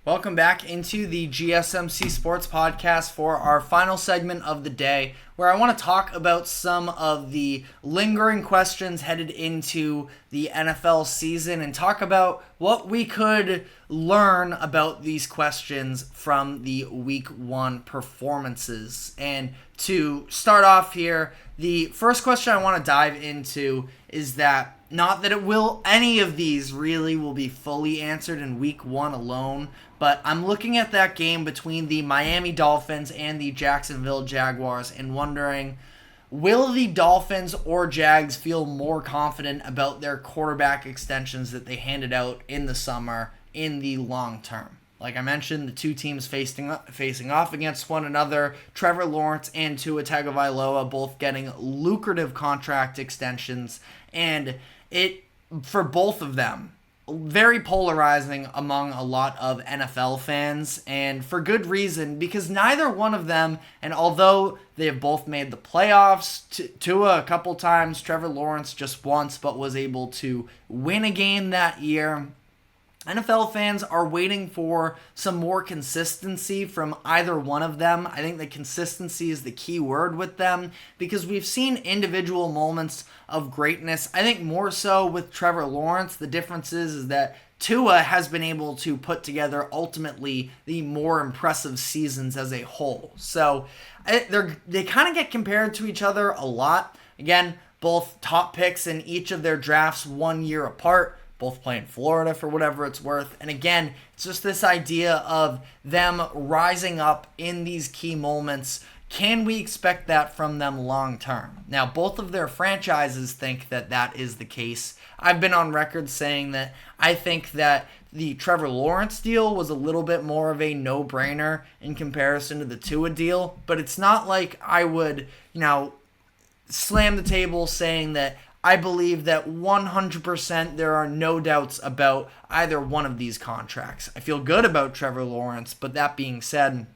Welcome back into the GSMC Sports Podcast for our final segment of the day, where I want to talk about some of the lingering questions headed into the NFL season and talk about what we could learn about these questions from the Week 1 performances. And to start off here, the first question I want to dive into is that not that any of these really will be fully answered in Week 1 alone, but I'm looking at that game between the Miami Dolphins and the Jacksonville Jaguars and wondering, will the Dolphins or Jags feel more confident about their quarterback extensions that they handed out in the summer in the long term? Like I mentioned, the two teams facing off against one another, Trevor Lawrence and Tua Tagovailoa both getting lucrative contract extensions, and it, for both of them, very polarizing among a lot of NFL fans, and for good reason, because neither one of them, and although they have both made the playoffs, Tua a couple times, Trevor Lawrence just once, but was able to win a game that year, NFL fans are waiting for some more consistency from either one of them. I think that consistency is the key word with them because we've seen individual moments of greatness. I think more so with Trevor Lawrence. The difference is that Tua has been able to put together ultimately the more impressive seasons as a whole. So they kind of get compared to each other a lot. Again, both top picks in each of their drafts 1 year apart. Both play in Florida for whatever it's worth. And again, it's just this idea of them rising up in these key moments. Can we expect that from them long term? Now, both of their franchises think that that is the case. I've been on record saying that I think that the Trevor Lawrence deal was a little bit more of a no-brainer in comparison to the Tua deal. But it's not like I would, slam the table saying that I believe that 100% there are no doubts about either one of these contracts. I feel good about Trevor Lawrence, but that being said,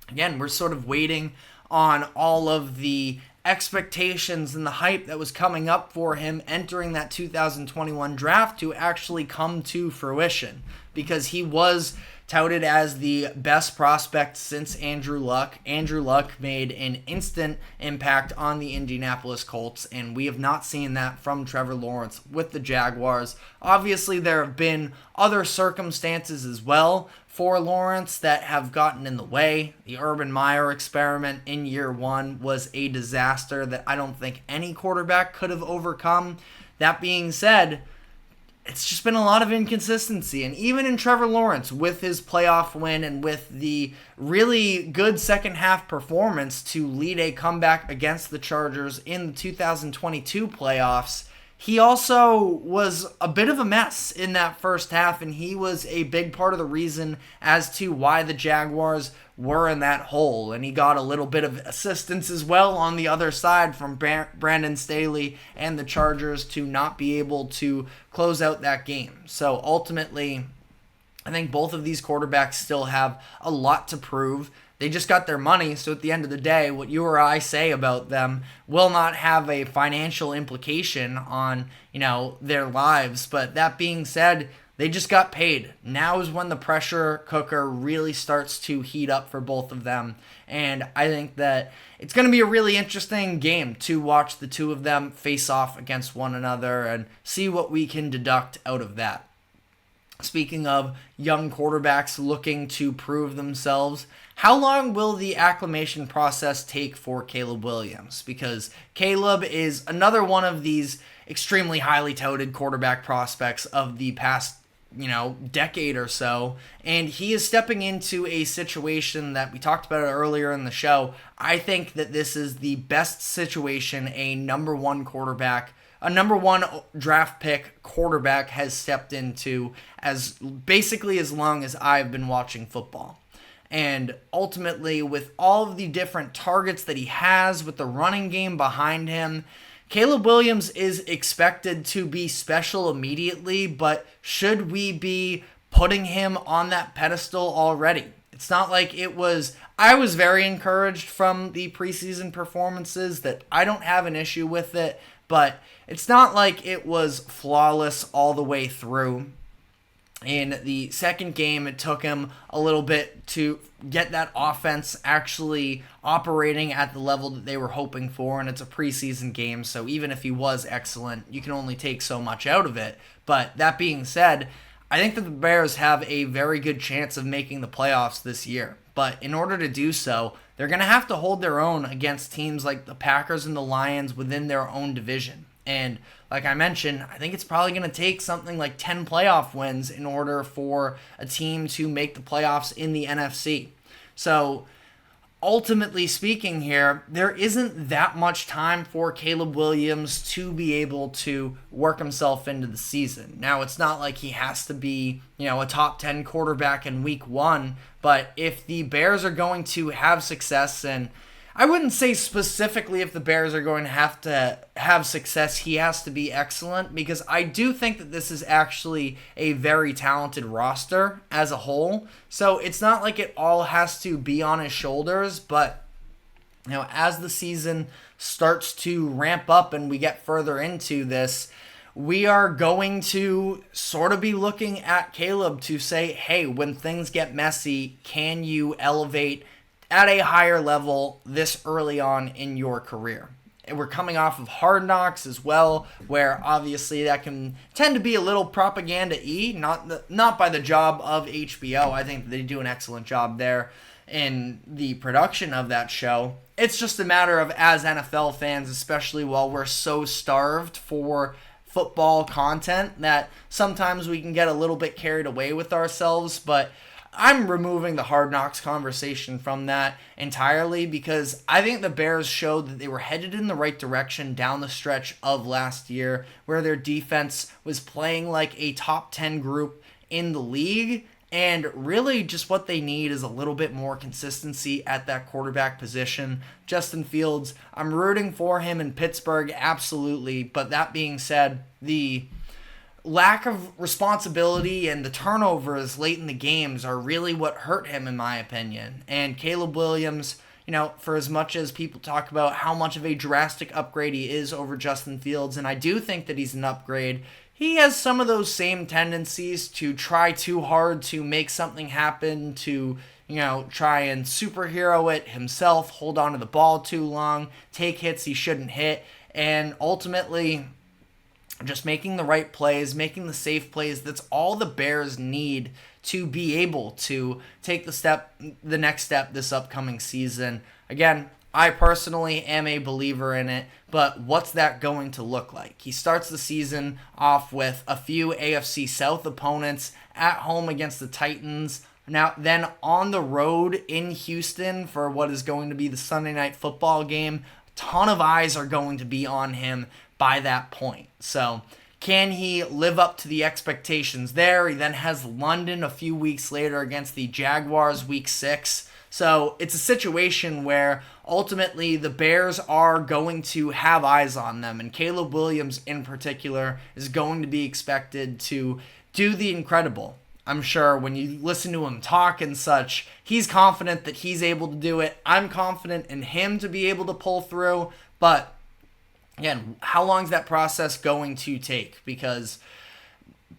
again, we're sort of waiting on all of the expectations and the hype that was coming up for him entering that 2021 draft to actually come to fruition, because he was touted as the best prospect since Andrew Luck. Andrew Luck made an instant impact on the Indianapolis Colts, and we have not seen that from Trevor Lawrence with the Jaguars. Obviously, there have been other circumstances as well for Lawrence that have gotten in the way. The Urban Meyer experiment in year 1 was a disaster that I don't think any quarterback could have overcome. That being said, it's just been a lot of inconsistency. And even in Trevor Lawrence, with his playoff win and with the really good second half performance to lead a comeback against the Chargers in the 2022 playoffs, he also was a bit of a mess in that first half, and he was a big part of the reason as to why the Jaguars were in that hole. And he got a little bit of assistance as well on the other side from Brandon Staley and the Chargers to not be able to close out that game. So ultimately, I think both of these quarterbacks still have a lot to prove. They just got their money, so at the end of the day, what you or I say about them will not have a financial implication on, their lives. But that being said, they just got paid. Now is when the pressure cooker really starts to heat up for both of them. And I think that it's going to be a really interesting game to watch the two of them face off against one another and see what we can deduct out of that. Speaking of young quarterbacks looking to prove themselves, how long will the acclimation process take for Caleb Williams? Because Caleb is another one of these extremely highly touted quarterback prospects of the past, decade or so, and he is stepping into a situation that we talked about earlier in the show. I think that this is the best situation a number one draft pick quarterback has stepped into as long as I've been watching football. And ultimately, with all of the different targets that he has, with the running game behind him, Caleb Williams is expected to be special immediately, but should we be putting him on that pedestal already? It's not like I was very encouraged from the preseason performances that I don't have an issue with it, but it's not like it was flawless all the way through. In the second game, it took him a little bit to get that offense actually operating at the level that they were hoping for, and it's a preseason game, so even if he was excellent, you can only take so much out of it. But that being said, I think that the Bears have a very good chance of making the playoffs this year. But in order to do so, they're going to have to hold their own against teams like the Packers and the Lions within their own division. And like I mentioned, I think it's probably going to take something like 10 playoff wins in order for a team to make the playoffs in the NFC. So ultimately speaking here, there isn't that much time for Caleb Williams to be able to work himself into the season. Now, it's not like he has to be, a top 10 quarterback in week 1, but if the Bears are going to have success, and I wouldn't say specifically if the Bears are going to have success, he has to be excellent, because I do think that this is actually a very talented roster as a whole. So it's not like it all has to be on his shoulders, but as the season starts to ramp up and we get further into this, we are going to sort of be looking at Caleb to say, hey, when things get messy, can you elevate at a higher level this early on in your career? And we're coming off of Hard Knocks as well, where obviously that can tend to be a little propaganda-y, not by the job of HBO. I think they do an excellent job there in the production of that show. It's just a matter of, as NFL fans, especially while we're so starved for football content, that sometimes we can get a little bit carried away with ourselves, but I'm removing the Hard Knocks conversation from that entirely, because I think the Bears showed that they were headed in the right direction down the stretch of last year, where their defense was playing like a top 10 group in the league, and really just what they need is a little bit more consistency at that quarterback position. Justin Fields, I'm rooting for him in Pittsburgh, absolutely, but that being said, the lack of responsibility and the turnovers late in the games are really what hurt him, in my opinion. And Caleb Williams, for as much as people talk about how much of a drastic upgrade he is over Justin Fields, and I do think that he's an upgrade, he has some of those same tendencies to try too hard to make something happen, to try and superhero it himself, hold on to the ball too long, take hits he shouldn't hit, and ultimately just making the right plays, making the safe plays. That's all the Bears need to be able to take the next step this upcoming season. Again, I personally am a believer in it, but what's that going to look like? He starts the season off with a few AFC South opponents, at home against the Titans, now then on the road in Houston for what is going to be the Sunday Night Football game. A ton of eyes are going to be on him by that point. So can he live up to the expectations there? He then has London a few weeks later against the Jaguars, week 6. So it's a situation where ultimately the Bears are going to have eyes on them, and Caleb Williams in particular is going to be expected to do the incredible. I'm sure when you listen to him talk and such, he's confident that he's able to do it. I'm confident in him to be able to pull through, but again, how long is that process going to take? Because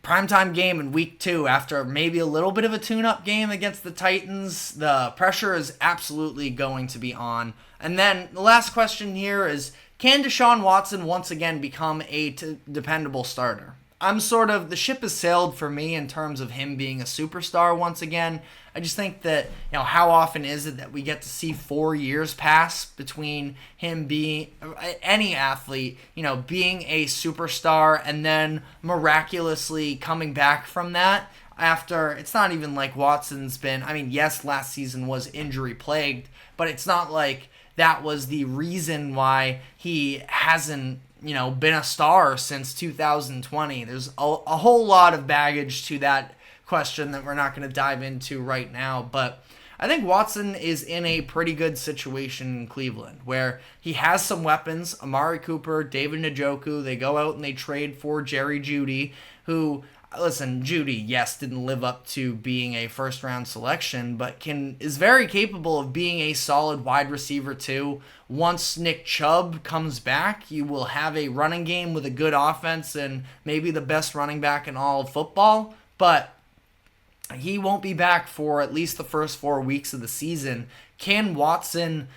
primetime game in week 2, after maybe a little bit of a tune-up game against the Titans, the pressure is absolutely going to be on. And then the last question here is, can Deshaun Watson once again become a dependable starter? The ship has sailed for me in terms of him being a superstar once again. I just think that, how often is it that we get to see 4 years pass between him being, any athlete, being a superstar and then miraculously coming back from that after, it's not even like Watson's been, yes, last season was injury plagued, but it's not like that was the reason why he hasn't been a star since 2020. There's a whole lot of baggage to that question that we're not going to dive into right now, but I think Watson is in a pretty good situation in Cleveland, where he has some weapons, Amari Cooper, David Njoku. They go out and they trade for Jerry Jeudy, who, listen, Jeudy, yes, didn't live up to being a first-round selection, but is very capable of being a solid wide receiver too. Once Nick Chubb comes back, you will have a running game with a good offense and maybe the best running back in all of football. But he won't be back for at least the first 4 weeks of the season. Can Watson,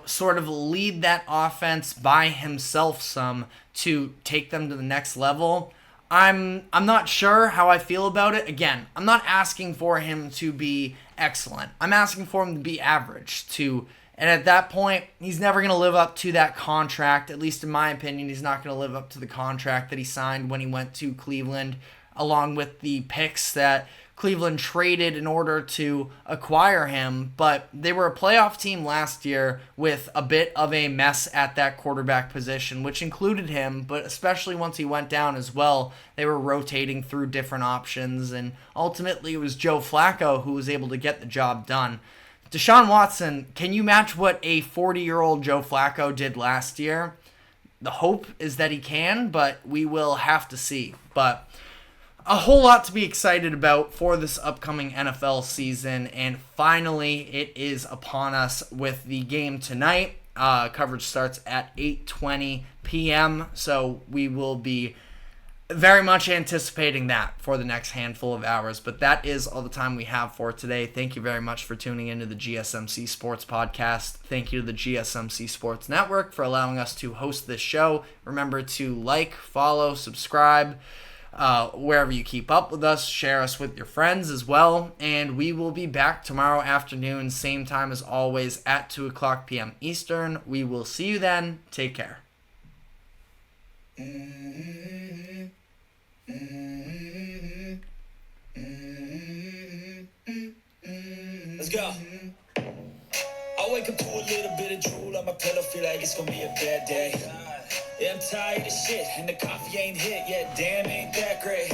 sort of lead that offense by himself some to take them to the next level? I'm not sure how I feel about it. Again, I'm not asking for him to be excellent. I'm asking for him to be average, and at that point, he's never going to live up to that contract. At least in my opinion, he's not going to live up to the contract that he signed when he went to Cleveland, along with the picks that Cleveland traded in order to acquire him. But they were a playoff team last year with a bit of a mess at that quarterback position, which included him, but especially once he went down as well, they were rotating through different options, and ultimately it was Joe Flacco who was able to get the job done. Deshaun Watson, can you match what a 40-year-old Joe Flacco did last year? The hope is that he can, but we will have to see. But a whole lot to be excited about for this upcoming NFL season, and finally it is upon us with the game tonight. Coverage starts at 8:20 p.m., so we will be very much anticipating that for the next handful of hours. But that is all the time we have for today. Thank you very much for tuning into the GSMC Sports Podcast. Thank you to the GSMC Sports Network for allowing us to host this show. Remember to like, follow, subscribe, wherever you keep up with us. Share us with your friends as well. And we will be back tomorrow afternoon, same time as always, at 2 o'clock p.m. Eastern. We will see you then. Take care. Let's go. I wake up to a little bit of drool on my pillow, feel like it's gonna be a bad day. Yeah, I'm tired of shit, and the coffee ain't hit yet. Damn, ain't that great.